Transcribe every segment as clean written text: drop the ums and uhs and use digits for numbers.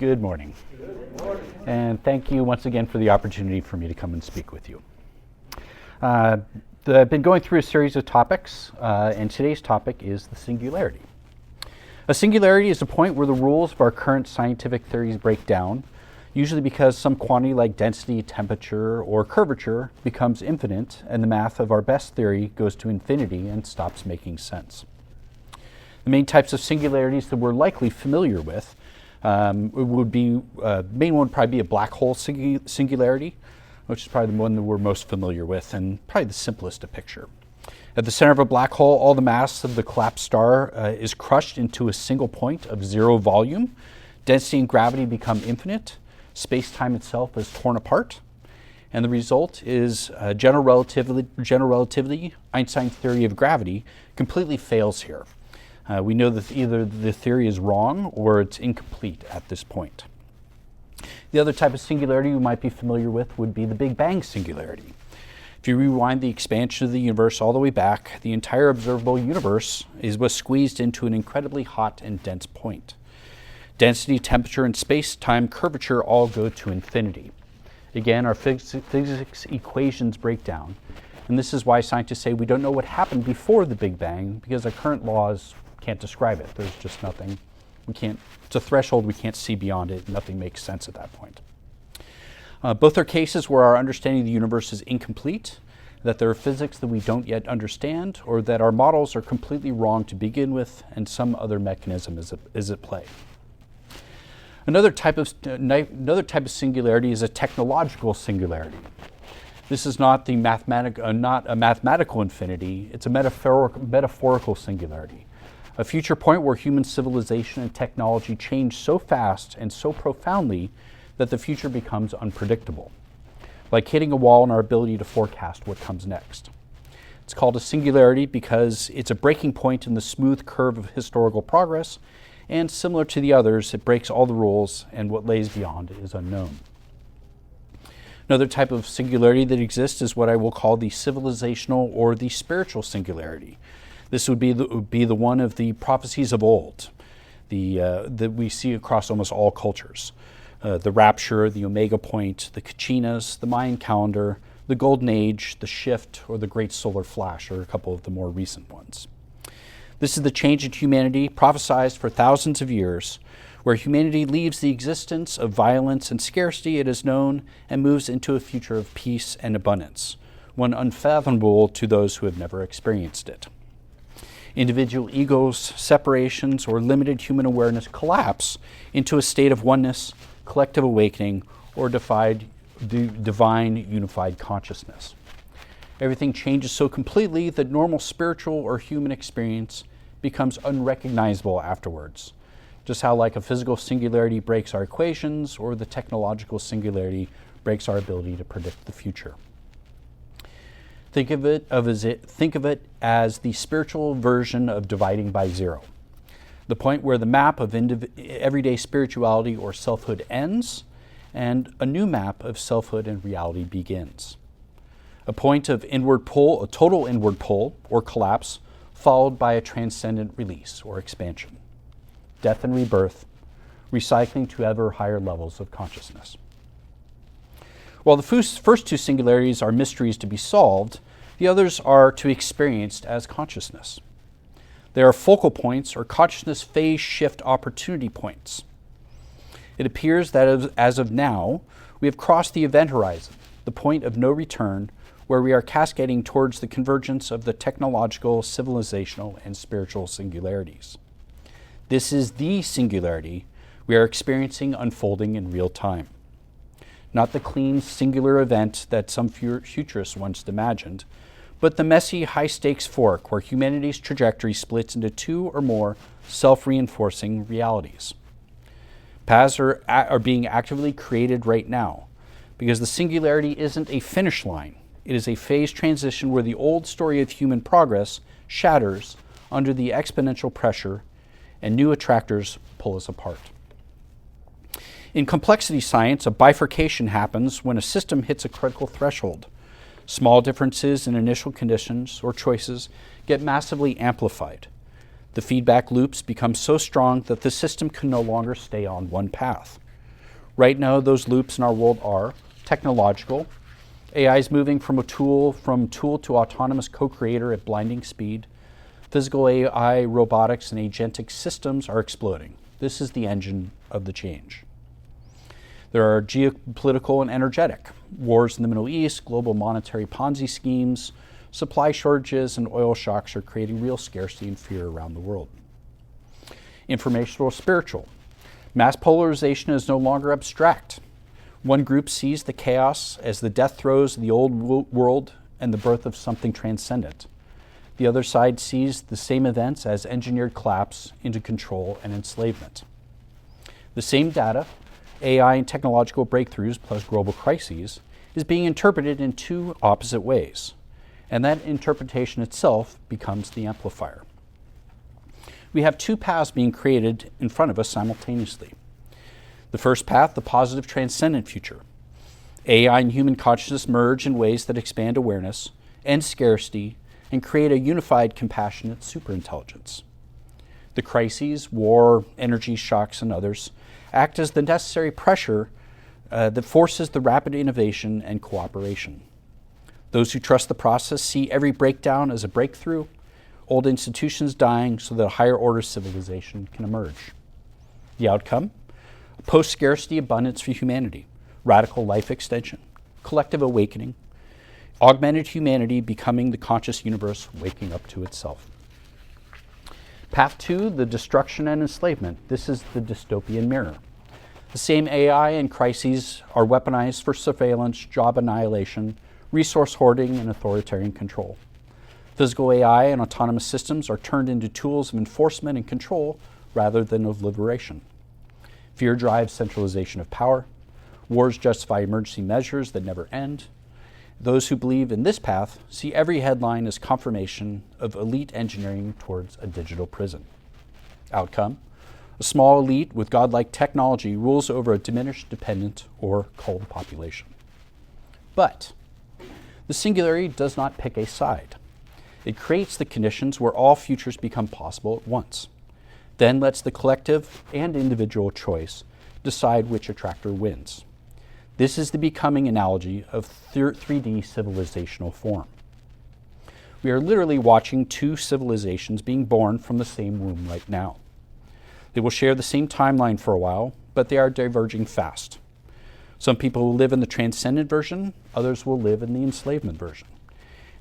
Good morning. And thank you once again for the opportunity for me to come and speak with you. I've been going through a series of topics, and today's topic is the singularity. A singularity is a point where the rules of our current scientific theories break down, usually because some quantity like density, temperature, or curvature becomes infinite, and the math of our best theory goes to infinity and stops making sense. The main types of singularities that we're likely familiar with would be, main one would probably be a black hole singularity, which is probably the one that we're most familiar with and probably the simplest to picture. At the center of a black hole, all the mass of the collapsed star is crushed into a single point of zero volume. Density and gravity become infinite. Space-time itself is torn apart. And the result is general relativity, Einstein's theory of gravity, completely fails here. We know that either the theory is wrong or it's incomplete at this point. The other type of singularity you might be familiar with would be the Big Bang singularity. If you rewind the expansion of the universe all the way back, the entire observable universe was squeezed into an incredibly hot and dense point. Density, temperature, and space-time curvature all go to infinity. Again, our physics equations break down, and this is why scientists say we don't know what happened before the Big Bang because our current laws can't describe it. There's just nothing. It's a threshold we can't see beyond it. Nothing makes sense at that point. Both are cases where our understanding of the universe is incomplete, that there are physics that we don't yet understand, or that our models are completely wrong to begin with and some other mechanism is at play. Another type of singularity is a technological singularity. This is not a mathematical infinity, it's a metaphorical singularity. A future point where human civilization and technology change so fast and so profoundly that the future becomes unpredictable, like hitting a wall in our ability to forecast what comes next. It's called a singularity because it's a breaking point in the smooth curve of historical progress, and similar to the others, it breaks all the rules and what lays beyond is unknown. Another type of singularity that exists is what I will call the civilizational or the spiritual singularity. This would be the one of the prophecies of old, that we see across almost all cultures. The rapture, the omega point, the Kachinas, the Mayan calendar, the golden age, the shift, or the great solar flash are a couple of the more recent ones. This is the change in humanity prophesied for thousands of years, where humanity leaves the existence of violence and scarcity it has known and moves into a future of peace and abundance, one unfathomable to those who have never experienced it. Individual egos, separations, or limited human awareness collapse into a state of oneness, collective awakening, or divine unified consciousness. Everything changes so completely that normal spiritual or human experience becomes unrecognizable afterwards. Just how like a physical singularity breaks our equations, or the technological singularity breaks our ability to predict the future. Think of it as the spiritual version of dividing by zero. The point where the map of everyday spirituality or selfhood ends, and a new map of selfhood and reality begins. A point of inward pull, a total inward pull or collapse, followed by a transcendent release or expansion. Death and rebirth, recycling to ever higher levels of consciousness. While the first two singularities are mysteries to be solved, the others are to be experienced as consciousness. They are focal points or consciousness phase shift opportunity points. It appears that as of now, we have crossed the event horizon, the point of no return, where we are cascading towards the convergence of the technological, civilizational, and spiritual singularities. This is the singularity we are experiencing unfolding in real time. Not the clean, singular event that some futurists once imagined, but the messy, high-stakes fork where humanity's trajectory splits into two or more self-reinforcing realities. Paths are being actively created right now, because the singularity isn't a finish line. It is a phase transition where the old story of human progress shatters under the exponential pressure, and new attractors pull us apart. In complexity science, a bifurcation happens when a system hits a critical threshold. Small differences in initial conditions or choices get massively amplified. The feedback loops become so strong that the system can no longer stay on one path. Right now, those loops in our world are technological. AI is moving from tool to autonomous co-creator at blinding speed. Physical AI, robotics, and agentic systems are exploding. This is the engine of the change. There are geopolitical and energetic. Wars in the Middle East, global monetary Ponzi schemes, supply shortages, and oil shocks are creating real scarcity and fear around the world. Informational spiritual. Mass polarization is no longer abstract. One group sees the chaos as the death throes of the old world and the birth of something transcendent. The other side sees the same events as engineered collapse into control and enslavement. The same data, AI and technological breakthroughs plus global crises, is being interpreted in two opposite ways, and that interpretation itself becomes the amplifier. We have two paths being created in front of us simultaneously. The first path, the positive transcendent future. AI and human consciousness merge in ways that expand awareness, end scarcity, and create a unified, compassionate superintelligence. The crises, war, energy shocks, and others act as the necessary pressure that forces the rapid innovation and cooperation. Those who trust the process see every breakdown as a breakthrough, old institutions dying so that a higher order civilization can emerge. The outcome? A post-scarcity abundance for humanity, radical life extension, collective awakening, augmented humanity becoming the conscious universe waking up to itself. Path 2, the destruction and enslavement. This is the dystopian mirror. The same AI and crises are weaponized for surveillance, job annihilation, resource hoarding, and authoritarian control. Physical AI and autonomous systems are turned into tools of enforcement and control rather than of liberation. Fear drives centralization of power. Wars justify emergency measures that never end. Those who believe in this path see every headline as confirmation of elite engineering towards a digital prison. Outcome: a small elite with godlike technology rules over a diminished, dependent, or cold population. But the singularity does not pick a side. It creates the conditions where all futures become possible at once, then lets the collective and individual choice decide which attractor wins. This is the becoming analogy of 3D civilizational form. We are literally watching two civilizations being born from the same womb right now. They will share the same timeline for a while, but they are diverging fast. Some people will live in the transcendent version, others will live in the enslavement version,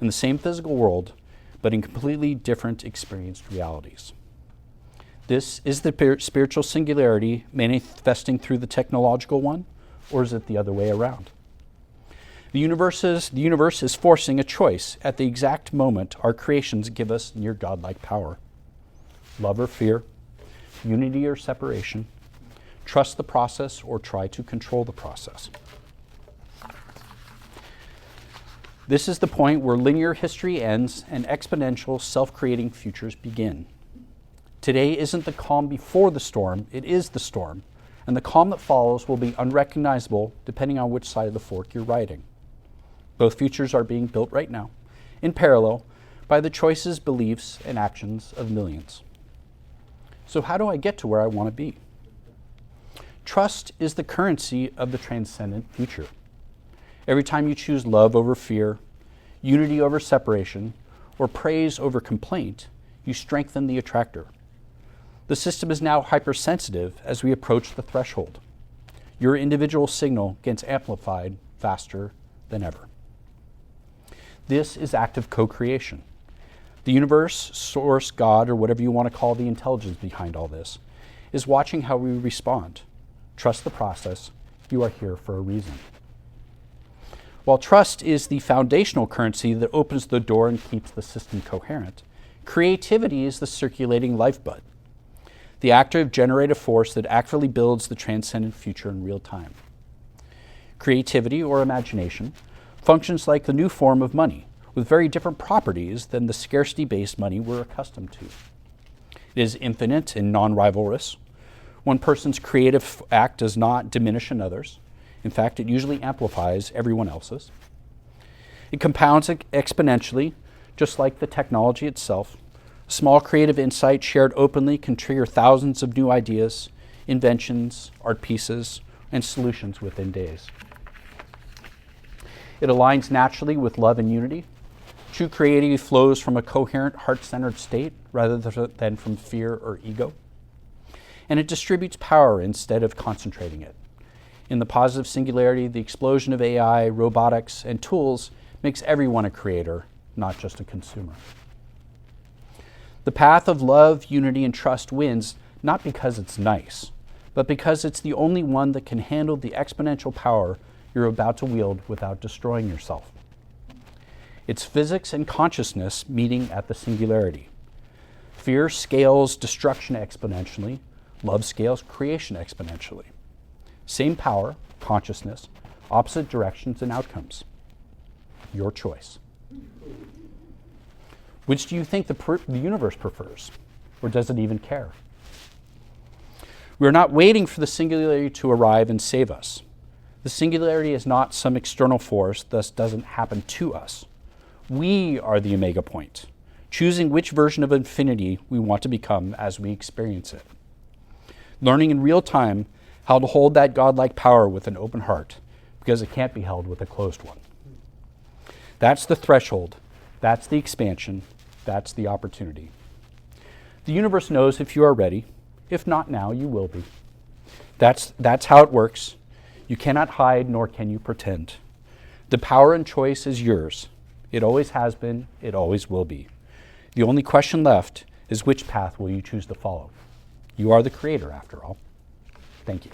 in the same physical world, but in completely different experienced realities. This is the spiritual singularity manifesting through the technological one, or is it the other way around? The universe is forcing a choice at the exact moment our creations give us near godlike power. Love or fear, unity or separation, trust the process or try to control the process. This is the point where linear history ends and exponential self-creating futures begin. Today isn't the calm before the storm, it is the storm, and the calm that follows will be unrecognizable depending on which side of the fork you're riding. Both futures are being built right now, in parallel, by the choices, beliefs, and actions of millions. So how do I get to where I want to be? Trust is the currency of the transcendent future. Every time you choose love over fear, unity over separation, or praise over complaint, you strengthen the attractor. The system is now hypersensitive as we approach the threshold. Your individual signal gets amplified faster than ever. This is active co-creation. The universe, source, God, or whatever you want to call the intelligence behind all this, is watching how we respond. Trust the process. You are here for a reason. While trust is the foundational currency that opens the door and keeps the system coherent, creativity is the circulating lifeblood, the active generative force that actively builds the transcendent future in real time. Creativity, or imagination, functions like the new form of money, with very different properties than the scarcity-based money we're accustomed to. It is infinite and non-rivalrous. One person's creative act does not diminish another's. In fact, it usually amplifies everyone else's. It compounds exponentially, just like the technology itself. A small creative insight shared openly can trigger thousands of new ideas, inventions, art pieces, and solutions within days. It aligns naturally with love and unity. True creativity flows from a coherent, heart-centered state rather than from fear or ego. And it distributes power instead of concentrating it. In the positive singularity, the explosion of AI, robotics, and tools makes everyone a creator, not just a consumer. The path of love, unity, and trust wins not because it's nice, but because it's the only one that can handle the exponential power you're about to wield without destroying yourself. It's physics and consciousness meeting at the singularity. Fear scales destruction exponentially. Love scales creation exponentially. Same power, consciousness, opposite directions and outcomes. Your choice. Which do you think the universe prefers? Or does it even care? We're not waiting for the singularity to arrive and save us. The singularity is not some external force, thus doesn't happen to us. We are the omega point, choosing which version of infinity we want to become as we experience it. Learning in real time how to hold that godlike power with an open heart, because it can't be held with a closed one. That's the threshold. That's the expansion. That's the opportunity. The universe knows if you are ready. If not now, you will be. That's how it works. You cannot hide, nor can you pretend. The power and choice is yours. It always has been. It always will be. The only question left is which path will you choose to follow? You are the creator, after all. Thank you.